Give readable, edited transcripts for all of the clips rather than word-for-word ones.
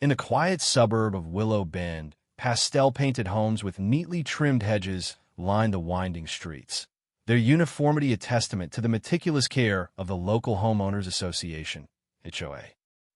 In the quiet suburb of Willow Bend, pastel-painted homes with neatly trimmed hedges lined the winding streets, their uniformity a testament to the meticulous care of the local homeowners association, HOA.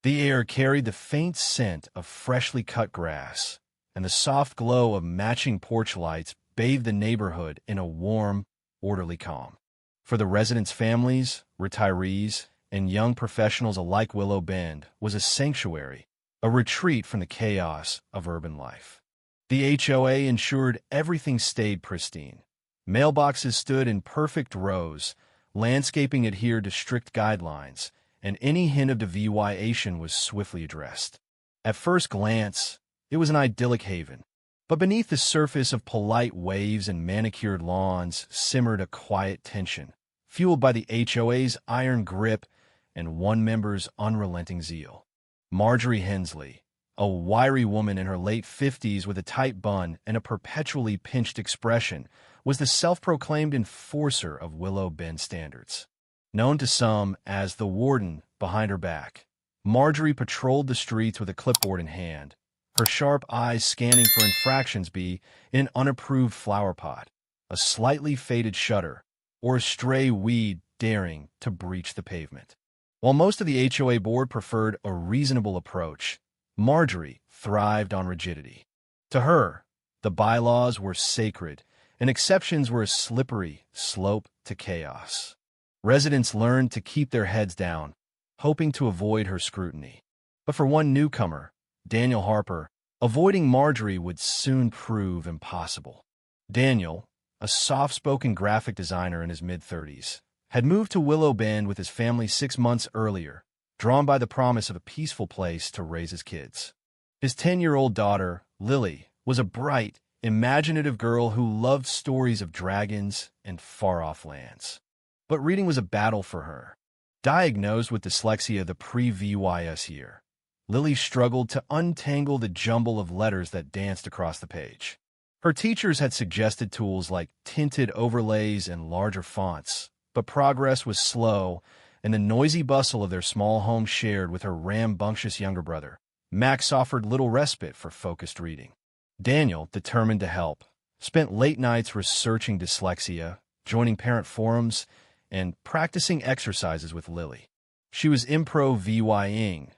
The air carried the faint scent of freshly cut grass, and the soft glow of matching porch lights bathed the neighborhood in a warm, orderly calm. For the residents' families, retirees, and young professionals alike, Willow Bend was a sanctuary, a retreat from the chaos of urban life. The HOA ensured everything stayed pristine. Mailboxes stood in perfect rows, landscaping adhered to strict guidelines, and any hint of deviation was swiftly addressed. At first glance, it was an idyllic haven, but beneath the surface of polite waves and manicured lawns simmered a quiet tension, fueled by the HOA's iron grip and one member's unrelenting zeal. Marjorie Hensley, a wiry woman in her late 50s with a tight bun and a perpetually pinched expression, was the self-proclaimed enforcer of Willow Bend standards. Known to some as the warden behind her back, Marjorie patrolled the streets with a clipboard in hand, her sharp eyes scanning for infractions be in an unapproved flower pot, a slightly faded shutter, or a stray weed daring to breach the pavement. While most of the HOA board preferred a reasonable approach, Marjorie thrived on rigidity. To her, the bylaws were sacred, and exceptions were a slippery slope to chaos. Residents learned to keep their heads down, hoping to avoid her scrutiny. But for one newcomer, Daniel Harper, avoiding Marjorie would soon prove impossible. Daniel, a soft-spoken graphic designer in his mid-30s, had moved to Willow Bend with his family 6 months earlier, drawn by the promise of a peaceful place to raise his kids. His 10-year-old daughter, Lily, was a bright, imaginative girl who loved stories of dragons and far-off lands. But reading was a battle for her. Diagnosed with dyslexia the pre-VYS year, Lily struggled to untangle the jumble of letters that danced across the page. Her teachers had suggested tools like tinted overlays and larger fonts, but progress was slow, and the noisy bustle of their small home shared with her rambunctious younger brother, Max, offered little respite for focused reading. Daniel, determined to help, spent late nights researching dyslexia, joining parent forums, and practicing exercises with Lily. She was improv-VYing,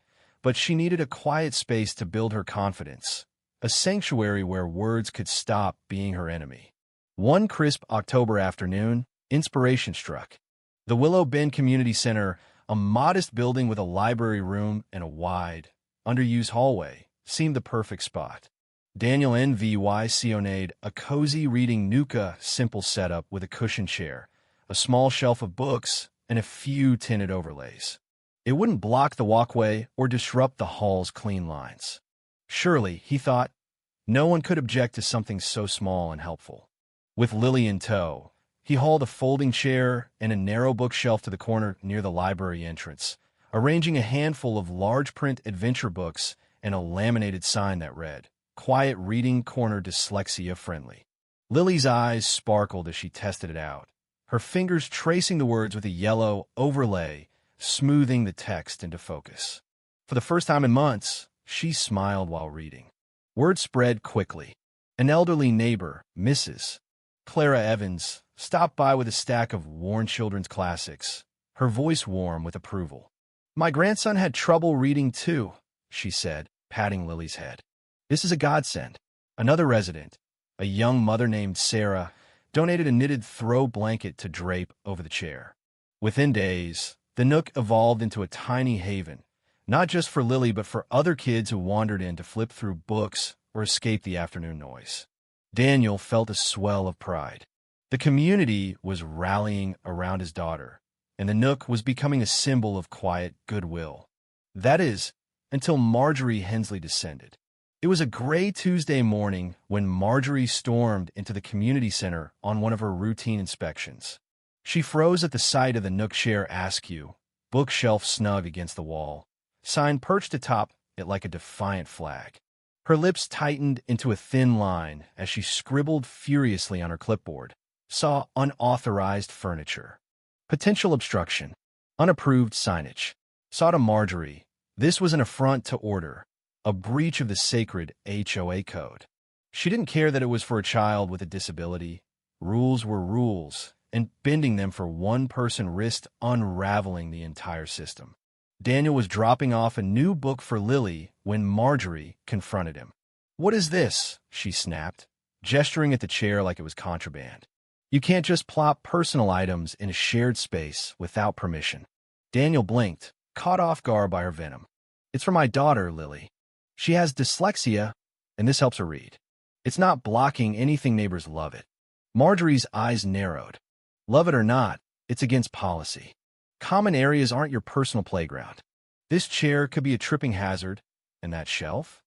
but she needed a quiet space to build her confidence, a sanctuary where words could stop being her enemy. One crisp October afternoon, inspiration struck. The Willow Bend Community Center, a modest building with a library room and a wide, underused hallway, seemed the perfect spot. Daniel NVYcioned a cozy reading Nuka simple setup with a cushioned chair, a small shelf of books, and a few tinted overlays. It wouldn't block the walkway or disrupt the hall's clean lines. Surely, he thought, no one could object to something so small and helpful. With Lily in tow, he hauled a folding chair and a narrow bookshelf to the corner near the library entrance, arranging a handful of large-print adventure books and a laminated sign that read, "Quiet Reading Corner Dyslexia Friendly." Lily's eyes sparkled as she tested it out, her fingers tracing the words with a yellow overlay, smoothing the text into focus. For the first time in months, she smiled while reading. Word spread quickly. An elderly neighbor, Mrs. Clara Evans, stopped by with a stack of worn children's classics, her voice warm with approval. "My grandson had trouble reading too," she said, patting Lily's head. "This is a godsend." Another resident, a young mother named Sarah, donated a knitted throw blanket to drape over the chair. Within days, the nook evolved into a tiny haven, not just for Lily but for other kids who wandered in to flip through books or escape the afternoon noise. Daniel felt a swell of pride. The community was rallying around his daughter, and the nook was becoming a symbol of quiet goodwill. That is, until Marjorie Hensley descended. It was a gray Tuesday morning when Marjorie stormed into the community center on one of her routine inspections. She froze at the sight of the nook chair askew, bookshelf snug against the wall, sign perched atop it like a defiant flag. Her lips tightened into a thin line as she scribbled furiously on her clipboard, saw unauthorized furniture, potential obstruction, unapproved signage. Saw to Marjorie, this was an affront to order, a breach of the sacred HOA code. She didn't care that it was for a child with a disability. Rules were rules, and bending them for one person risked unraveling the entire system. Daniel was dropping off a new book for Lily when Marjorie confronted him. "What is this?" she snapped, gesturing at the chair like it was contraband. "You can't just plop personal items in a shared space without permission." Daniel blinked, caught off guard by her venom. "It's for my daughter, Lily. She has dyslexia, and this helps her read. It's not blocking anything, neighbors love it." Marjorie's eyes narrowed. "Love it or not, it's against policy. Common areas aren't your personal playground. This chair could be a tripping hazard, and that shelf?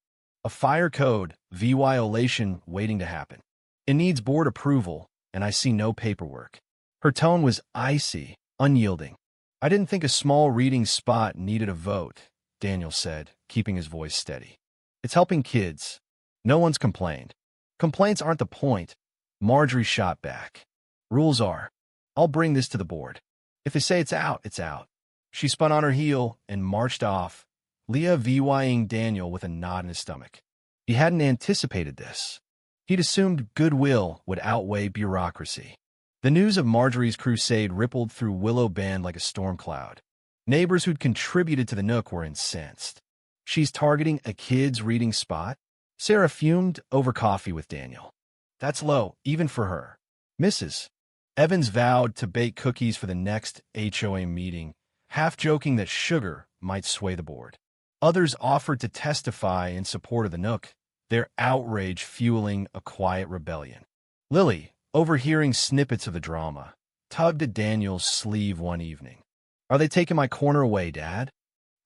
A fire code violation waiting to happen. It needs board approval, and I see no paperwork." Her tone was icy, unyielding. "I didn't think a small reading spot needed a vote," Daniel said, keeping his voice steady. "It's helping kids. No one's complained." "Complaints aren't the point," Marjorie shot back. "Rules are. I'll bring this to the board. If they say it's out, it's out." She spun on her heel and marched off, Leah vying Daniel with a knot in his stomach. He hadn't anticipated this. He'd assumed goodwill would outweigh bureaucracy. The news of Marjorie's crusade rippled through Willow Bend like a storm cloud. Neighbors who'd contributed to the Nook were incensed. "She's targeting a kid's reading spot?" Sarah fumed over coffee with Daniel. "That's low, even for her." Mrs. Evans vowed to bake cookies for the next HOA meeting, half joking that sugar might sway the board. Others offered to testify in support of the Nook, their outrage fueling a quiet rebellion. Lily, overhearing snippets of the drama, tugged at Daniel's sleeve one evening. "Are they taking my corner away, Dad?"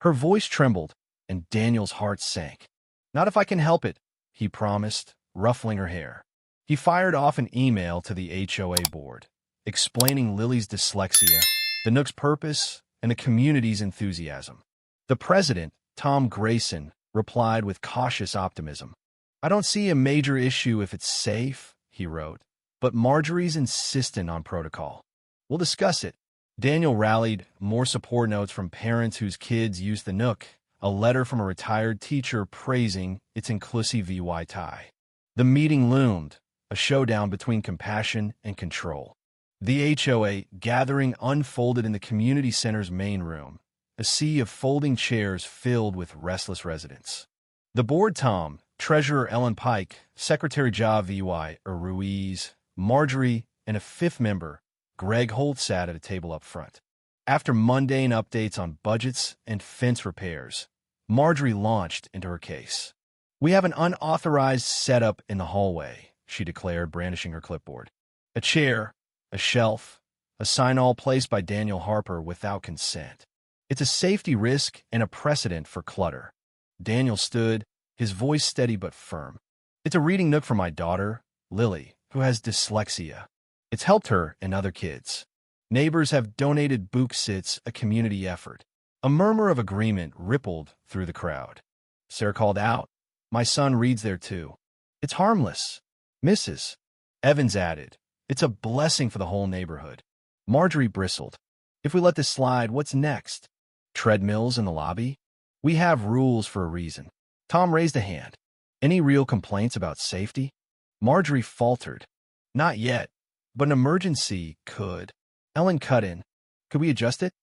Her voice trembled, and Daniel's heart sank. "Not if I can help it," he promised, ruffling her hair. He fired off an email to the HOA board, explaining Lily's dyslexia, the Nook's purpose, and the community's enthusiasm. The president, Tom Grayson, replied with cautious optimism. "I don't see a major issue if it's safe," he wrote, "but Marjorie's insistent on protocol. We'll discuss it." Daniel rallied more support notes from parents whose kids used the Nook, a letter from a retired teacher praising its inclusivity. The meeting loomed, a showdown between compassion and control. The HOA gathering unfolded in the community center's main room, a sea of folding chairs filled with restless residents. The board Tom, Treasurer Ellen Pike, Secretary Javi Ruiz, Marjorie, and a fifth member, Greg Holt, sat at a table up front. After mundane updates on budgets and fence repairs, Marjorie launched into her case. "We have an unauthorized setup in the hallway," she declared, brandishing her clipboard. "A chair, a shelf, a sign-all placed by Daniel Harper without consent. It's a safety risk and a precedent for clutter." Daniel stood, his voice steady but firm. "It's a reading nook for my daughter, Lily, who has dyslexia. It's helped her and other kids. Neighbors have donated book sits, a community effort." A murmur of agreement rippled through the crowd. Sarah called out, "My son reads there too." "It's harmless." Mrs. Evans added, "It's a blessing for the whole neighborhood." Marjorie bristled. "If we let this slide, what's next? Treadmills in the lobby? We have rules for a reason." Tom raised a hand. "Any real complaints about safety?" Marjorie faltered. "Not yet, but an emergency could." Ellen cut in. "Could we adjust it?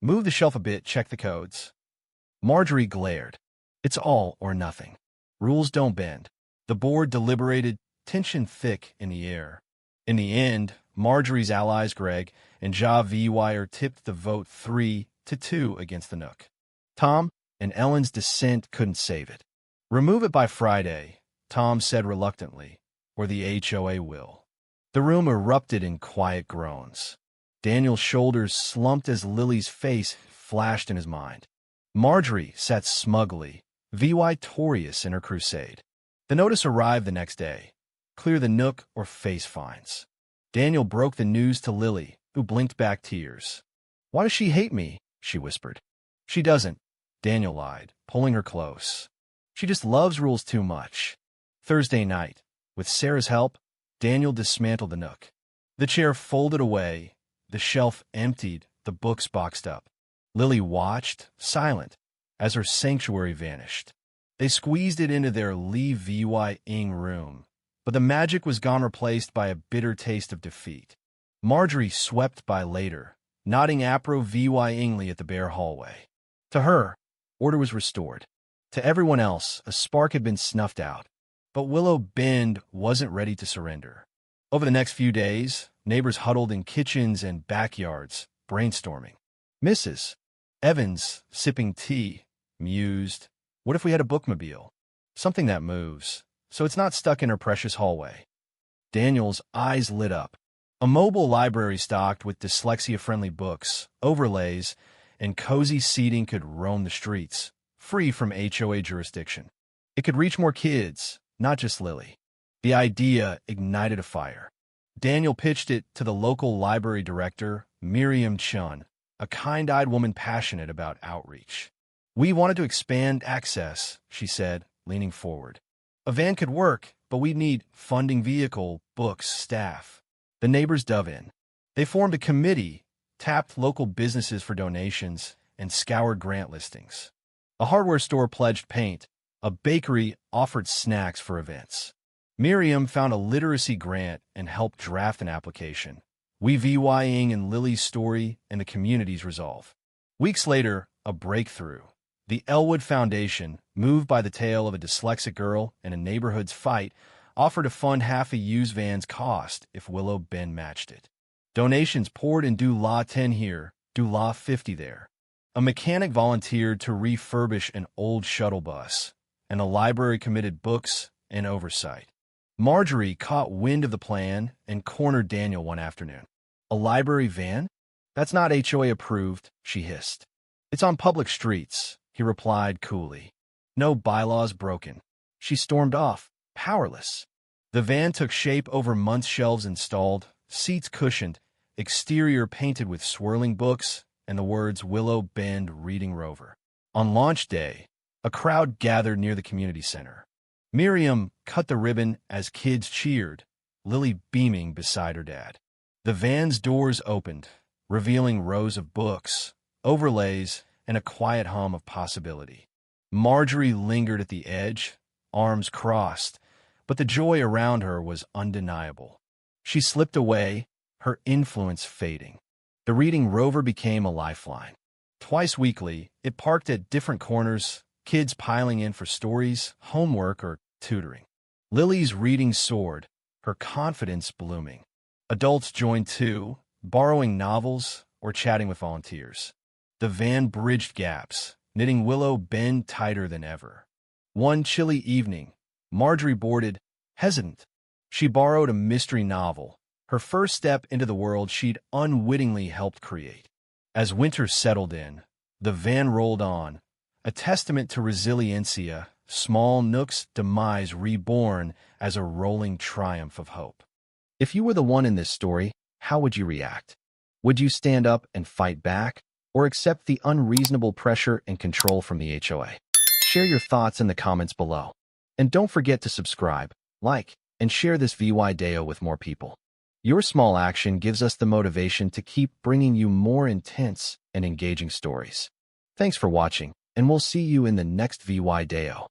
Move the shelf a bit, check the codes." Marjorie glared. "It's all or nothing. Rules don't bend." The board deliberated, tension thick in the air. In the end, Marjorie's allies, Greg and Javi tipped the vote 3-2 against the Nook. Tom and Ellen's dissent couldn't save it. "Remove it by Friday," Tom said reluctantly, "or the HOA will." The room erupted in quiet groans. Daniel's shoulders slumped as Lily's face flashed in his mind. Marjorie sat smugly, victorious in her crusade. The notice arrived the next day. "Clear the Nook or face fines." Daniel broke the news to Lily, who blinked back tears. "Why does she hate me?" she whispered. "She doesn't," Daniel lied, pulling her close. "She just loves rules too much." Thursday night, with Sarah's help, Daniel dismantled the Nook. The chair folded away, the shelf emptied, the books boxed up. Lily watched, silent, as her sanctuary vanished. They squeezed it into their Li Vy Ing room, but the magic was gone, replaced by a bitter taste of defeat. Marjorie swept by later, nodding apro Vy Ingly at the bare hallway. To her, order was restored. To everyone else, a spark had been snuffed out. But Willow Bend wasn't ready to surrender. Over the next few days, neighbors huddled in kitchens and backyards, brainstorming. Mrs. Evans, sipping tea, mused, "What if we had a bookmobile? Something that moves, so it's not stuck in her precious hallway." Daniel's eyes lit up. A mobile library stocked with dyslexia-friendly books, overlays, and cozy seating could roam the streets, free from HOA jurisdiction. It could reach more kids, not just Lily. The idea ignited a fire. Daniel pitched it to the local library director, Miriam Chun, a kind-eyed woman passionate about outreach. "We wanted to expand access," she said, leaning forward. "A van could work, but we'd need funding, vehicle, books, staff." The neighbors dove in. They formed a committee, tapped local businesses for donations, and scoured grant listings. A hardware store pledged paint. A bakery offered snacks for events. Miriam found a literacy grant and helped draft an application, weaving in Lily's story and the community's resolve. Weeks later, a breakthrough. The Elwood Foundation, moved by the tale of a dyslexic girl and a neighborhood's fight, offered to fund half a used van's cost if Willow Bend matched it. Donations poured in, do la 10 here, do la 50 there. A mechanic volunteered to refurbish an old shuttle bus, and the library committed books and oversight. Marjorie caught wind of the plan and cornered Daniel one afternoon. "A library van? That's not HOA approved," she hissed. "It's on public streets," he replied coolly. "No bylaws broken." She stormed off, powerless. The van took shape over months, shelves installed, seats cushioned, exterior painted with swirling books, and the words "Willow Bend Reading Rover." On launch day, a crowd gathered near the community center. Miriam cut the ribbon as kids cheered, Lily beaming beside her dad. The van's doors opened, revealing rows of books, overlays, and a quiet hum of possibility. Marjorie lingered at the edge, arms crossed, but the joy around her was undeniable. She slipped away, her influence fading. The Reading Rover became a lifeline. Twice weekly, it parked at different corners, kids piling in for stories, homework, or tutoring. Lily's reading soared, her confidence blooming. Adults joined too, borrowing novels or chatting with volunteers. The van bridged gaps, knitting Willow Bend tighter than ever. One chilly evening, Marjorie boarded, hesitant. She borrowed a mystery novel, her first step into the world she'd unwittingly helped create. As winter settled in, the van rolled on, a testament to resiliencia, small nooks' demise reborn as a rolling triumph of hope. If you were the one in this story, how would you react? Would you stand up and fight back, or accept the unreasonable pressure and control from the HOA? Share your thoughts in the comments below. And don't forget to subscribe, like, and share this video with more people. Your small action gives us the motivation to keep bringing you more intense and engaging stories. Thanks for watching, and we'll see you in the next video.